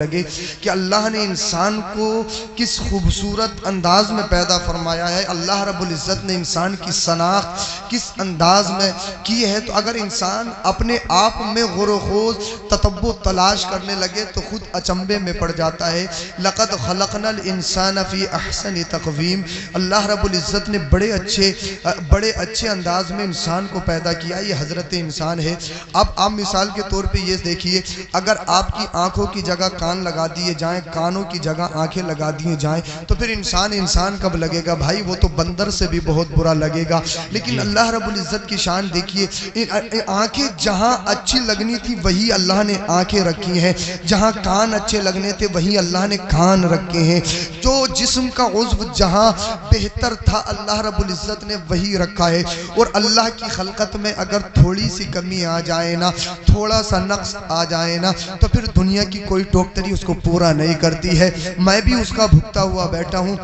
لگے کہ اللہ نے انسان کو کس خوبصورت انداز میں پیدا فرمایا ہے، اللہ رب العزت نے انسان کی شناخت کس انداز میں کی ہے۔ تو اگر انسان اپنے آپ میں غور و خوض تتبع تلاش کرنے لگے تو خود اچنبے میں پڑ جاتا ہے۔ لقد خلقنا الانسان فی احسن تقویم، اللہ رب العزت نے بڑے اچھے انداز میں انسان کو پیدا کیا، یہ حضرت انسان ہے۔ اب آپ مثال کے طور پہ یہ دیکھیے، اگر آپ کی آنکھوں کی جگہ کان لگا دیے جائیں، کانوں کی جگہ آنکھیں لگا دیے جائیں تو پھر انسان کب لگے گا؟ بھائی وہ تو بندر سے بھی بہت برا لگے گا۔ لیکن اللہ رب العزت کی شان دیکھیے، آنکھیں جہاں اچھی لگنی تھی وہی اللہ نے آنکھیں رکھی ہیں، جہاں کان اچھے لگنے تھے وہی اللہ نے کان رکھے ہیں، جو جسم کا عضو جہاں بہتر تھا اللہ رب العزت نے وہی رکھا ہے۔ اور اللہ کی خلقت میں اگر تھوڑی سی کمی آ جائے نا، تھوڑا سا نقص آ جائے نا، تو پھر دنیا کی کوئی ڈاکٹری اس کو پورا نہیں کرتی ہے۔ میں بھی اس کا بھگتا ہوا بیٹھا ہوں۔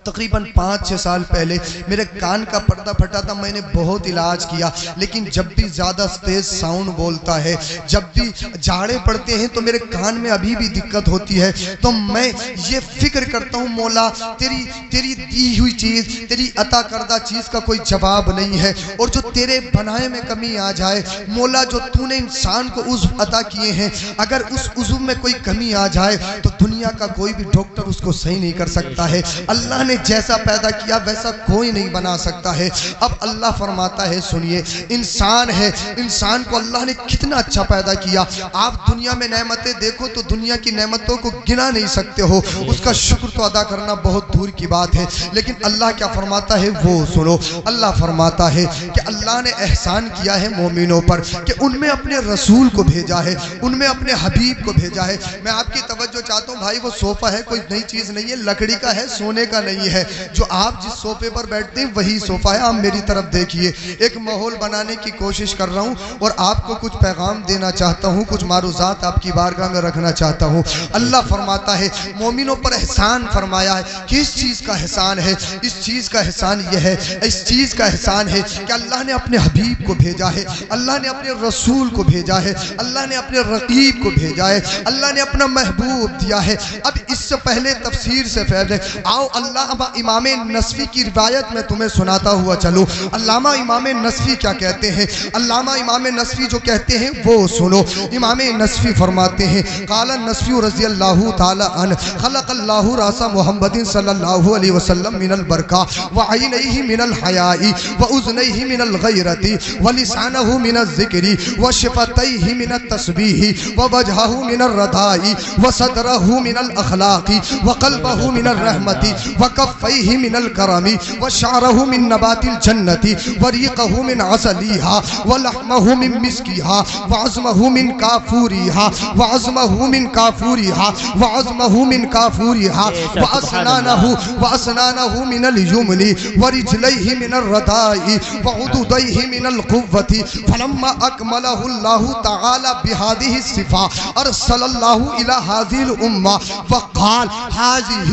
تقریباً 5-6 سال پہلے میرے کان کا پردہ پھٹا تھا، میں نے بہت علاج کیا، لیکن جب بھی زیادہ تیز ساؤنڈ بولتا ہے، جب بھی جھاڑے پڑتے ہیں تو میرے کان میں ابھی بھی دقت ہوتی ہے۔ تو میں یہ فکر کرتا ہوں، مولا تیری دی ہوئی چیز، تیری عطا کردہ چیز کا کوئی جواب نہیں ہے، اور جو تیرے بنائے میں کمی آ جائے، مولا جو تو نے انسان کو عضو عطا کیے ہیں، اگر اس عضو میں کوئی کمی آ جائے تو دنیا کا کوئی بھی ڈاکٹر اس کو صحیح نہیں کر سکتا ہے۔ اللہ نے جیسا پیدا کیا ویسا کوئی نہیں بنا سکتا ہے۔ اب اللہ فرماتا ہے، سنیے، انسان ہے، انسان کو اللہ نے کتنا اچھا پیدا کیا۔ آپ دنیا میں نعمتیں دیکھو تو دنیا کی نعمتوں کو گنا نہیں سکتے ہو، اس کا شکر تو ادا کرنا بہت دور کی بات ہے۔ لیکن اللہ کیا فرماتا ہے وہ سنو، اللہ فرماتا ہے کہ اللہ نے احسان کیا ہے مومنوں پر کہ ان میں اپنے رسول کو بھیجا ہے، ان میں اپنے حبیب کو بھیجا ہے۔ میں آپ کی توجہ چاہتا ہوں، بھائی وہ صوفہ ہے، کوئی نئی چیز نہیں ہے، لکڑی کا ہے، سونے کا نہیں ہے۔ جو آپ جس صوفے پر بیٹھتے ہیں وہی صوفہ ہے۔ آپ میری طرف دیکھیے، ایک ماحول بنانے کی کوشش کر رہا ہوں اور آپ کو کچھ پیغام دینا چاہتا ہوں، کچھ معروضات آپ کی بارگاہ میں رکھنا چاہتا ہوں۔ اللہ فرماتا ہے مومنوں پر احسان فرمایا ہے۔ کس چیز کا احسان ہے؟ اس چیز کا احسان یہ ہے، اس چیز کا احسان ہے کہ اللہ نے اپنے حبیب کو بھیجا ہے، اللہ نے اپنے رسول کو بھیجا ہے، اللہ نے اپنے رقیب کو بھیجا ہے، اللہ نے اپنا محبوب دیا ہے۔ اب اس سے پہلے تفسیر سے پہلے آؤ اللہ امام نصفی کی روایت میں تمہیں سناتا ہوا چلو۔ علامہ امام نصفی کیا کہتے ہیں؟ علامہ امام نصفی جو کہتے ہیں وہ سنو۔ امام نصفی فرماتے ہیں، قال النصفی رضی اللہ تعالی عنہ، خلق اللہ راس محمد صلی اللہ علیہ وسلم من البرکہ وعینیہ من الحیاء واذنیہ من الغیرۃ ولسانہ من الذکر وشفتیہ من التسبیح ووجہہ من الرداء وصدرہ من الاخلاق وقلبہ من الرحمت وکفیہ من الکرم وشعرہ من نبات الجنت وریقہ من عسلیہا ولحمہ من مسکیہا وعظمہ من کافوریہا وعظمہ من کافوریہا وعظمہ من کافوریہا واسنانہ من الیمن ورجلیہ من الرداء وعدودیہ من القوت فلما اکملہ اللہ تعالی بہذہ الصفہ ارسل اللہ الى هذه الامہ وقال هذه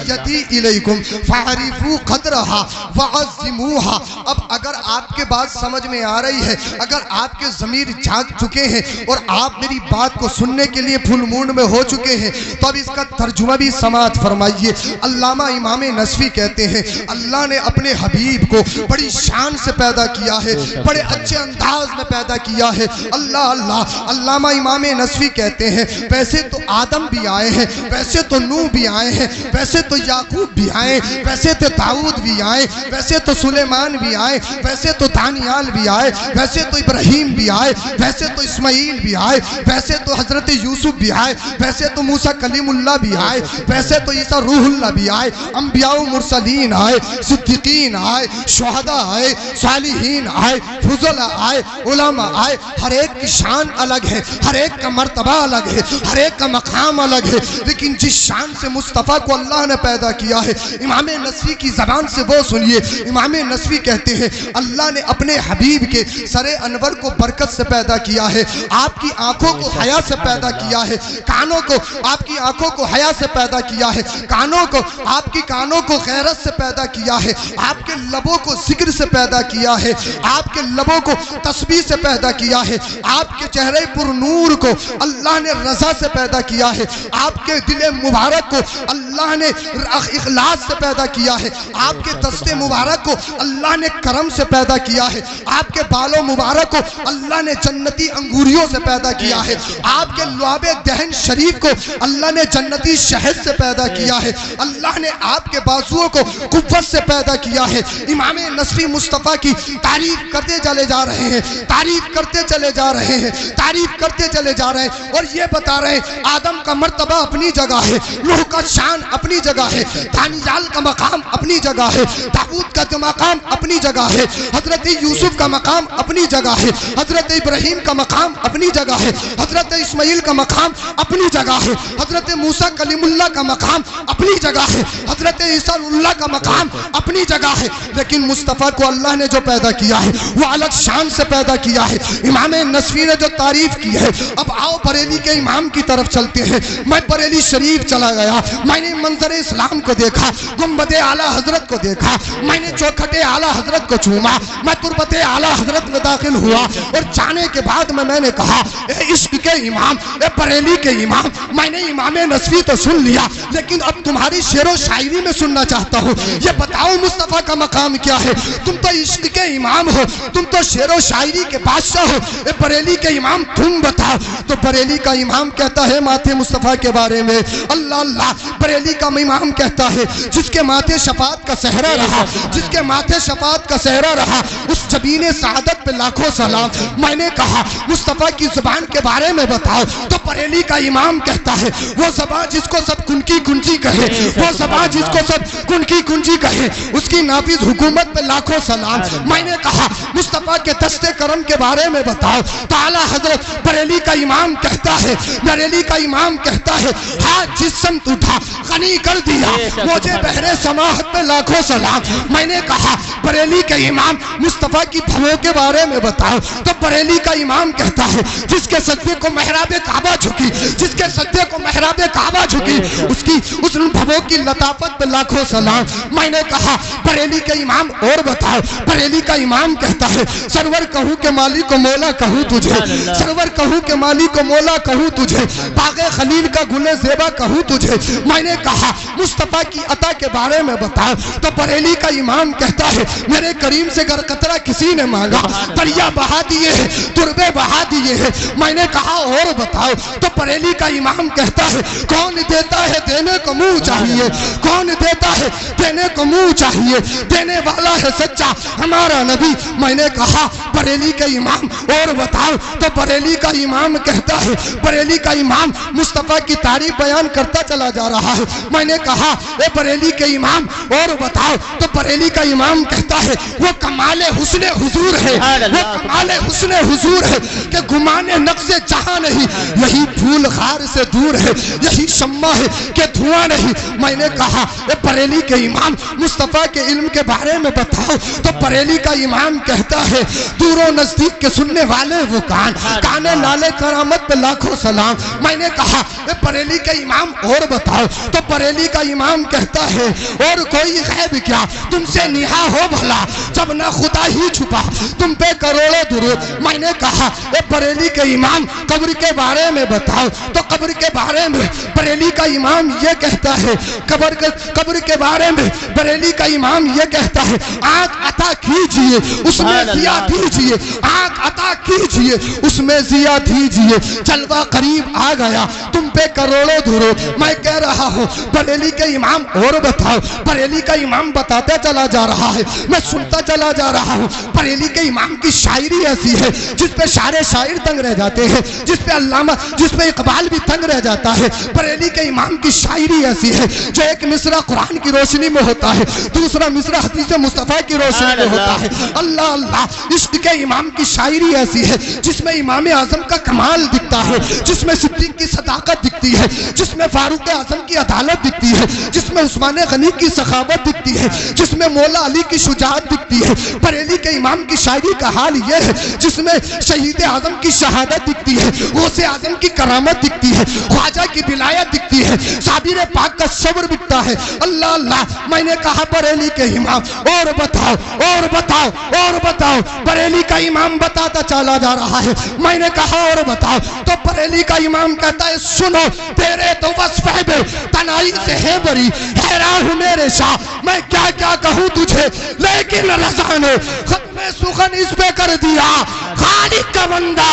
ہدیتی الیکم فاعرفوا قدرها وعظموها۔ اب اگر آپ کے بات سمجھ میں آ رہی ہے، اگر آپ کے ضمیر جاگ چکے ہیں اور آپ میری بات کو سننے کے لیے فل موڈ میں ہو چکے ہیں تو اب اس کا ترجمہ بھی سماعت فرمائیے۔ علامہ امام نصفی کہتے ہیں اللہ نے اپنے حبیب کو بڑی شان سے پیدا کیا ہے، بڑے اچھے انداز میں پیدا کیا ہے۔ اللہ اللہ، علامہ امام نصفی کہتے ہیں ویسے تو آدم بھی آئے ہیں، ویسے تو نوح بھی آئے ہیں، ویسے تو یعقوب بھی آئے، ویسے تو داؤد بھی آئے، ویسے تو سلیمان بھی آئے، ویسے تو دانیال بھی آئے، ویسے تو ابراہیم بھی آئے، ویسے تو اسماعیل بھی آئے، ویسے تو حضرت یوسف بھی آئے، ویسے تو موسیٰ کلیم اللہ بھی آئے، ویسے تو عیسیٰ روح اللہ بھی آئے، انبیاء و مرسلین آئے، صدیقین آئے، شہداء آئے، صالحین آئے، فضلاء آئے، علماء آئے۔ ہر ایک کی شان الگ ہے، ہر ایک کا مرتبہ الگ ہے، ہر ایک کا مقام الگ ہے، لیکن جس شان سے مصطفیٰ کو اللہ نے پیدا کیا ہے، امام نصفی کی زبان سے وہ سنیے۔ امام نصفی کہتے ہیں اللہ نے اپنے حبیب کے سر انور کو برکت سے پیدا کیا ہے، آپ کی آنکھوں کو حیا سے پیدا کیا ہے، کانوں کو آپ کی آنکھوں کو حیا سے پیدا کیا ہے، کانوں کو آپ کی کانوں کو غیرت سے پیدا کیا ہے، آپ کے لبوں کو ذکر سے پیدا کیا ہے، آپ کے لبوں کو تسبیح سے پیدا کیا ہے، آپ کے چہرے پر نور کو اللہ نے رضا سے پیدا کیا ہے، آپ کے دل مبارک کو اللہ نے اخلاص سے پیدا کیا ہے، آپ کے دست مبارک کو اللہ نے کرم سے پیدا کیا ہے، آپ کے بالوں مبارک کو اللہ نے جنتی انگوریوں سے پیدا کیا ہے، آپ کے لعاب دہن شریف کو اللہ نے جنتی شہد سے پیدا کیا ہے، اللہ نے آپ کے بازوؤں کو قوت سے پیدا کیا ہے۔ امام نصفی مصطفیٰ کی تعریف کرتے چلے جا رہے ہیں، تعریف کرتے چلے جا رہے ہیں، تعریف کرتے چلے جا رہے ہیں، اور یہ بتا رہے ہیں آدم کا مرتبہ اپنی جگہ ہے، نوح کا شان اپنی جگہ ہے، دانیال کا مقام اپنی جگہ ہے، داؤد کا مقام اپنی جگہ ہے، حضرت یوسف کا مقام اپنی جگہ ہے، حضرت ابراہیم کا مقام اپنی جگہ ہے، حضرت اسماعیل کا مقام اپنی جگہ ہے، حضرت موسیٰ کلیم اللہ کا مقام اپنی جگہ ہے، حضرت عیسیٰ اللہ کا مقام اپنی جگہ ہے، لیکن مصطفیٰ کو اللہ نے جو پیدا کیا ہے وہ الگ شان سے پیدا کیا ہے۔ امام نصفی نے جو تعریف کی ہے، اب آؤ بریلی کے امام کی طرف چلتے ہیں۔ میں بریلی شریف چلا گیا، میں نے منظر اسلام کو دیکھا، گنبد اعلیٰ حضرت کو دیکھا، میں نے چوکھٹ اعلیٰ حضرت کو چوما، میں تربت اعلیٰ حضرت میں داخل ہوا، اور جانے کے بعد میں نے کہا اے عشق کے امام، اے بریلی کے امام، میں نے امام نصفی تو سن لیا، لیکن اب تمہاری شعر و شاعری میں سننا چاہتا ہوں، یہ بتاؤ مصطفیٰ کا مقام کیا ہے؟ تم تو عشق کے امام ہو، تم تو شعر و شاعری کے بادشاہ ہو، اے بریلی کے امام تم بتاؤ۔ تو بریلی کا امام کہتا ہے ماتھے مصطفیٰ کے بارے میں، اللہ اللہ، بریلی کا امام کہتا ہے جس کے ماتھے شفاعت کا صحرا رہا، جس کے ماتھے شفاعت کا صحرا رہا، اس جبین سعادت پہ لاکھوں سلام۔ میں نے کہا مصطفیٰ کی زبان کے بارے میں بتاؤ، تو بریلی کا امام کہتا ہے وہ زبان جس کو سب کنکی کنجی کہے، وہ زبان جس کو سب کنکی کنجی کہے، اس کی نافذ حکومت پہ لاکھوں سلام۔ میں نے کہا مصطفیٰ کے دست کرم کے بارے میں بتاؤ، تو اعلیٰ حضرت بریلی کا امام کہتا ہے، بریلی کا امام کہتا ہے ہاتھ جس سمت اٹھا غنی کر دیا مجھے بہرے سماحت پہ لاکھوں سلام۔ میں نے کہا بریلی کے امام مصطفیٰ کی بھووں کے بارے میں بتاؤ، تو بریلی کا امام کہتا ہے جس کے سجدے کو محراب کعبہ جھکی، جس کے سجدے کو محراب کعبہ جھکی، اس بھووں کی لطافت پہ لاکھوں سلام۔ میں نے کہا بریلی کے امام اور بتاؤ، بریلی کا امام کہتا ہے سرور کہوں کہ مالک و مولا کہوں تجھے، سرور کہوں کہ مالک و مولا کہوں تجھے، باغ خلیل کا گل زیبا کہوں تجھے۔ میں نے کہا مصطفیٰ کی عطا کے بارے میں بتاؤ، تو بریلی کا امام کہتا ہے میرے کریم سے گر قطرہ کسی نے مانگا، دریا بہا دیے ہیں، تربے بہا دیے ہیں۔ میں نے کہا اور بتاؤ، تو بریلی کا امام کہتا ہے کون دیتا ہے دینے کو منہ چاہیے، کون دیتا ہے دینے کو منہ چاہیے، دینے والا ہے سچا ہمارا نبی۔ میں نے کہا بریلی کا امام اور بتاؤ، تو بریلی کا امام کہتا ہے، بریلی کا امام مصطفیٰ کی تعریف بیان کرتا چلا جا رہا ہے۔ میں نے کہا اے بریلی کے امام اور بتاؤ، تو بریلی کا امام کہتا ہے وہ کمال حسن حضور ہے، وہ کمال حسن حضور ہے کہ گمان نقص جہاں نہیں، یہی پھول خار سے دور ہے، یہی شمع ہے کہ دھواں نہیں۔ میں نے کہا اے بریلی کے امام مصطفیٰ کے علم کے بارے میں بتاؤ، تو بریلی کا امام کہتا ہے دور و نزدیک کے سننے والے وہ کانے نالے کرامت پہ لاکھوں سلام۔ میں نے کہا اے بریلی کے امام اور بتاؤ، تو بریلی کا امام کہتا ہے اور کوئی غیب کیا تم سے نہا ہو بھلا، جب نہ خدا ہی چھپا تم پہ کروڑوں درود۔ میں نے کہا اے بریلی کے امام قبر کے بارے میں بتاؤ، تو قبر کے بارے میں بریلی کا امام یہ کہتا ہے، قبر کے بارے میں بریلی کا امام یہ کہتا ہے آنکھ عطا کیجئے اس میں ضیا دیجئے، آنکھ عطا کیجئے اس میں ضیا دیجئے، جلوہ قریب آ گیا تم پہ کروڑوں درود۔ میں کہہ رہا ہوں بریلی کے امام اور بتاؤ، بریلی کا امام بتاتا چلا جا رہا ہے، میں سنتا چلا جا رہا ہوں۔ بریلی کے امام کی شاعری ایسی ہے جس پہ شاعر تنگ رہ جاتے ہیں، جس پہ علامہ، جس پہ اقبال بھی تنگ رہ جاتا ہے۔ بریلی کے امام کی شاعری ایسی ہے جو ایک مصرع قرآن کی روشنی میں ہوتا ہے، دوسرا مصرع حدیث مصطفیٰ کی روشنی میں ہوتا ہے۔ اللہ اللہ، عشق کے امام کی شاعری ایسی ہے جس میں امام اعظم کا کمال دکھتا ہے، جس میں صدیق کی صداقت دکھتی ہے، جس میں فاروق اعظم کی عدالت دکھتی ہے، جس میں عثمان غنی کی سخاوت دکھتی ہے، جس میں مولا علی کی شجاعت دکھتی ہے۔ بریلی کے امام کی شاعری کا حال یہ ہے جس میں شہید اعظم کی شہادت دکھتی ہے، غوث اعظم کی کرامت دکھتی ہے، خواجہ کی ولایت دکھتی ہے، صابر پاک کا صبر دکھتا ہے۔ اللہ اللہ، میں نے کہا بریلی کے امام اور بتاؤ اور بتاؤ اور بتاؤ، بریلی کا امام بتاتا چلا جا رہا ہے۔ میں نے کہا اور بتاؤ تو بریلی کا امام کہتا ہے سنو، تیرے تو وصف ہے بے تنائی سے ہے بری، حیران ہوں میرے شاہ میں کیا کیا کہوں تجھے، لیکن رضا نے ختم سخن اس پہ کر دیا، خالق کا بندہ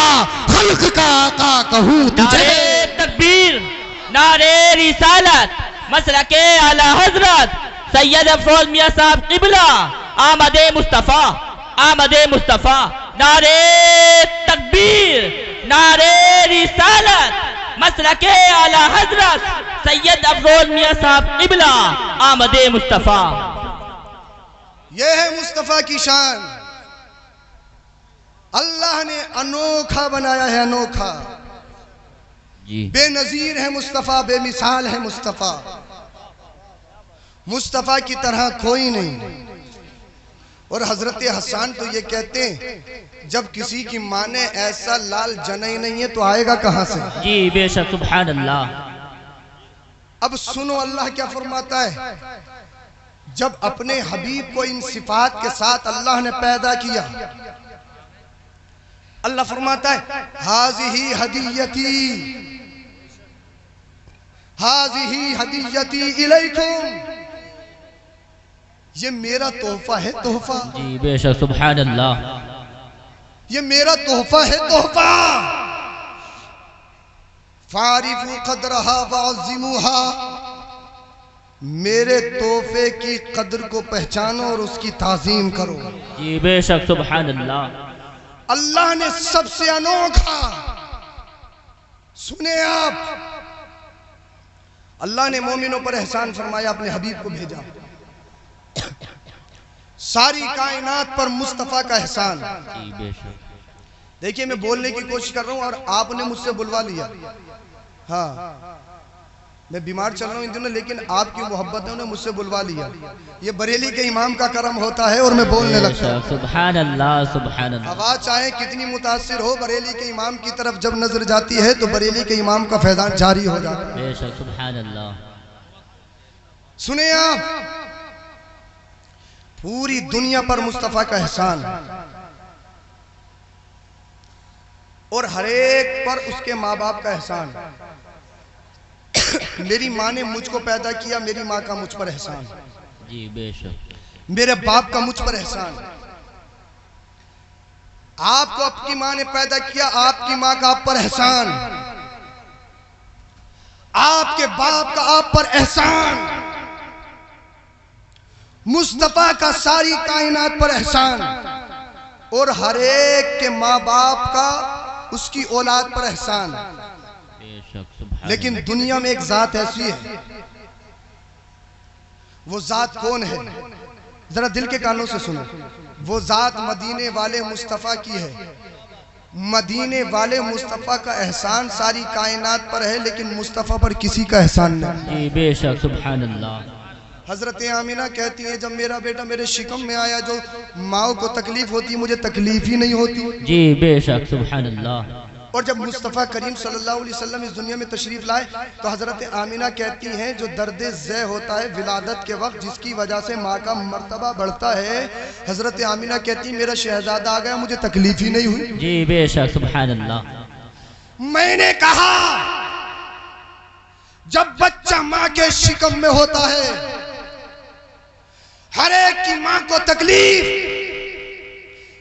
خلق کا آقا کہوں تجھے۔ نعرے تکبیر، نعرے رسالت، مسلک اعلی حضرت سید افروز میاں صاحب قبلہ، آمد مصطفیٰ، آمد مصطفیٰ۔ نعرے تکبیر، نعرے رسالت، مسلک اعلی حضرت سید افروز میاں صاحب قبلہ، آمد مصطفیٰ۔ یہ ہے مصطفیٰ کی شان، اللہ نے انوکھا بنایا ہے، انوکھا، بے نظیر ہے مصطفیٰ، بے مثال ہے مصطفیٰ، مصطفیٰ کی طرح کوئی نہیں۔ اور حضرت حسان تو یہ کہتے ہیں جب کسی کی ماں نے ایسا لال جنا ہی نہیں ہے تو آئے گا کہاں سے؟ جی بے شک، سبحان اللہ۔ اب سنو اللہ کیا فرماتا ہے، جب اپنے حبیب کو ان صفات کے ساتھ اللہ نے پیدا کیا، اللہ فرماتا ہے ہذہ ہدیتی، ہذہ ہدیتی الیکم، یہ میرا تحفہ ہے، تحفہ، جی بے شک، سبحان اللہ۔ یہ میرا تحفہ ہے، تحفہ، فَعَرِفُوا قَدْرَهَا وَعَظِّمُوهَا، میرے تحفے کی قدر کو پہچانو اور اس کی تعظیم کرو۔ جی بے شک، سبحان اللہ۔ اللہ نے سب سے انوکھا، سنیں آپ، اللہ نے مومنوں پر احسان فرمایا، اپنے حبیب کو بھیجا، ساری کائنات پر مصطفیٰ کا احسان۔ جی بے شک۔ دیکھیے میں بولنے کی کوشش کر رہا ہوں اور آپ نے مجھ سے بلوا لیا، ہاں میں بیمار چل رہا ہوں ان دنوں، لیکن آپ کی محبتوں نے مجھ سے بلوا لیا۔ یہ بریلی کے امام کا کرم ہوتا ہے اور میں بولنے لگتا ہوں۔ سبحان اللہ، سبحان اللہ۔ آواز چاہے کتنی متاثر ہو، بریلی کے امام کی طرف جب نظر جاتی ہے تو بریلی کے امام کا فیضان جاری ہو جاتا ہے۔ بے شک، سبحان اللہ۔ سنیں آپ، پوری دنیا پر مصطفیٰ کا احسان اور ہر ایک پر اس کے ماں باپ کا احسان۔ میری ماں نے مجھ کو پیدا کیا، میری ماں کا مجھ پر احسان، جی بے شک۔ میرے باپ کا مجھ پر احسان، آپ کو آپ کی ماں نے پیدا کیا، آپ کی ماں کا آپ پر احسان، آپ کے باپ کا آپ پر احسان، مصطفیٰ کا ساری کائنات پر احسان، اور ہر ایک کے ماں باپ کا اس کی اولاد پر احسان۔ بے شک، سبحان۔ لیکن دنیا میں ایک ذات ایسی ہے، وہ ذات کون ہے؟ ذرا دل کے کانوں سے سنو، وہ ذات مدینے والے مصطفیٰ کی ہے۔ مدینے والے مصطفیٰ کا احسان ساری کائنات پر ہے، لیکن مصطفیٰ پر کسی کا احسان نہیں۔ جی بے شک، سبحان اللہ۔ حضرت آمینہ کہتی ہیں جب میرا بیٹا میرے شکم میں آیا، جو ماں کو تکلیف ہوتی مجھے تکلیف ہی نہیں ہوتی۔ جی بے شک، سبحان اللہ۔ اور جب مصطفیٰ کریم صلی اللہ علیہ وسلم اس دنیا میں تشریف لائے تو حضرت آمینہ کہتی ہیں جو درد ذہ ہوتا ہے ولادت کے وقت، جس کی وجہ سے ماں کا مرتبہ بڑھتا ہے، حضرت آمینہ کہتی ہیں میرا شہزادہ آ گیا، مجھے تکلیف ہی نہیں ہوئی۔ جی بے شک، سبحان اللہ۔ میں نے کہا جب بچہ ماں کے شکم میں ہوتا ہے، ہر ایک کی ماں کو تکلیف،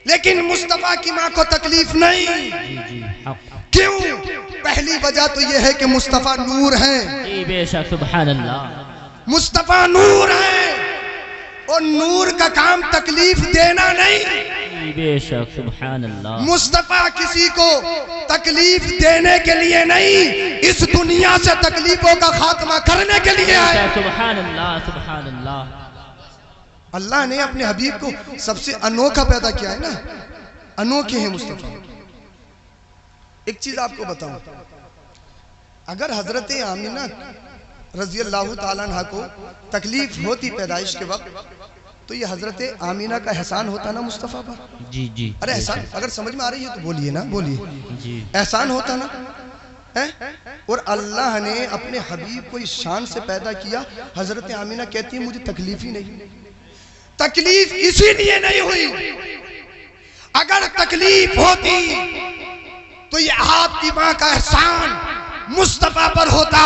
لیکن مصطفیٰ کی ماں کو تکلیف نہیں۔ جی جی، حق۔ کیوں؟ پہلی وجہ تو یہ ہے کہ مصطفیٰ نور ہیں، جی بے شک، سبحان اللہ۔ مصطفیٰ نور ہیں، اور نور کا کام تکلیف دینا نہیں۔ جی بے شک، سبحان اللہ۔ مصطفیٰ کسی کو تکلیف دینے کے لیے نہیں، اس دنیا سے تکلیفوں کا خاتمہ کرنے کے لیے آئے۔ سبحان اللہ، سبحان اللہ۔ اللہ نے اپنے حبیب کو سب سے انوکھا پیدا کیا ہے نا، انوکھے ہیں مصطفیٰ۔ ایک چیز آپ کو بتاؤں، اگر حضرت آمینہ رضی اللہ تعالیٰ عنہ کو تکلیف ہوتی پیدائش کے وقت تو یہ حضرت آمینہ کا احسان ہوتا نا مصطفیٰ پر؟ جی جی ارے احسان اگر سمجھ میں آ رہی ہے تو بولیے نا، بولیے، جی احسان ہوتا نا؟ اور اللہ نے اپنے حبیب کو اس شان سے پیدا کیا، حضرت آمینہ کہتی ہے مجھے تکلیف ہی نہیں، تکلیف اسی لیے نہیں ہوئی، اگر تکلیف ہوتی تو یہ آپ کی ماں کا احسان مصطفیٰ پر ہوتا،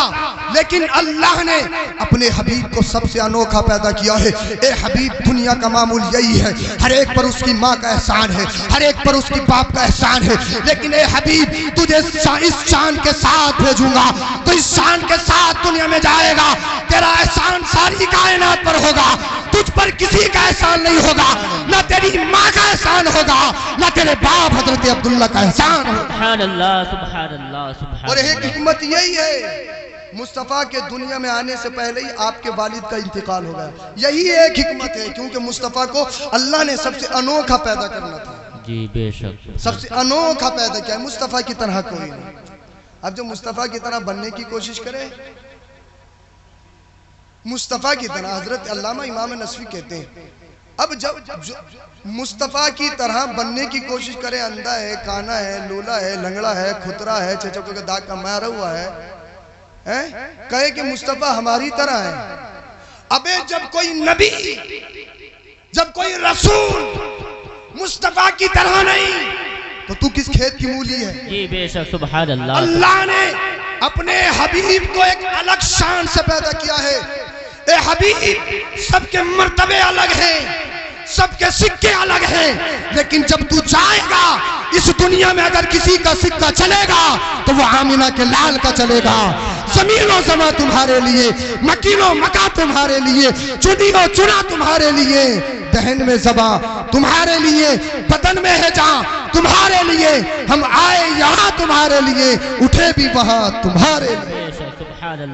لیکن اللہ نے اپنے حبیب کو سب سے انوکھا پیدا کیا ہے۔ اے حبیب دنیا کا معمول یہی ہے، ہر ایک پر اس کی ماں کا احسان ہے، ہر ایک پر اس کی باپ کا احسان ہے، لیکن اے حبیب تجھے اس شان کے ساتھ بھیجوں گا تو اس شان کے ساتھ دنیا میں جائے گا، تیرا احسان ساری کائنات پر ہوگا، تجھ پر کسی کا احسان نہیں ہوگا، نہ تیری ماں کا احسان ہوگا نہ تیرے باپ حضرت عبداللہ کا احسان ہوگا۔ سبحان اللہ سبحان اللہ سبحان اور ایک اللہ۔ حکمت یہی ہے، مصطفیٰ کے دنیا میں آنے سے پہلے ہی آپ کے والد کا انتقال ہو گیا، یہی ایک حکمت ہے، کیونکہ مصطفیٰ کو اللہ نے سب سے انوکھا پیدا کرنا تھا، جی بے شک سب سے انوکھا پیدا کیا ہے، مصطفیٰ کی طرح کوئی نہیں۔ اب جو مصطفیٰ کی طرح بننے کی کوشش کرے، مصطفیٰ کی طرح، حضرت علامہ امام نصفی کہتے ہیں اب جب مصطفیٰ کی طرح بننے کی کوشش کرے، اندھا ہے، کانا ہے، لولا ہے، لنگڑا ہے، کھترا ہے، چچکوں کے داغ کا مارا ہوا ہے، کہے کہ مصطفیٰ ہماری طرح ہے، ابے جب کوئی نبی، جب کوئی رسول مصطفیٰ کی طرح نہیں تو تو کس کھیت کی مولی ہے؟ جی بے شک سبحان اللہ۔ اللہ نے اپنے حبیب کو ایک الگ شان سے پیدا کیا ہے۔ اے حبیب سب کے مرتبے الگ ہیں، سب کے سکے الگ ہیں، لیکن جب تو جائے گا اس دنیا میں اگر کسی کا سکہ چلے گا تو وہ آمینہ کے لال کا چلے گا۔ زمین و زماں تمہارے لیے، مکین و مکا تمہارے لیے، چنی و چنا تمہارے لیے، دہن میں زباں تمہارے لیے، بدن میں ہے جان تمہارے لیے، ہم آئے یہاں تمہارے لیے، اٹھے بھی وہاں تمہارے لیے۔ بے شک سبحان اللہ۔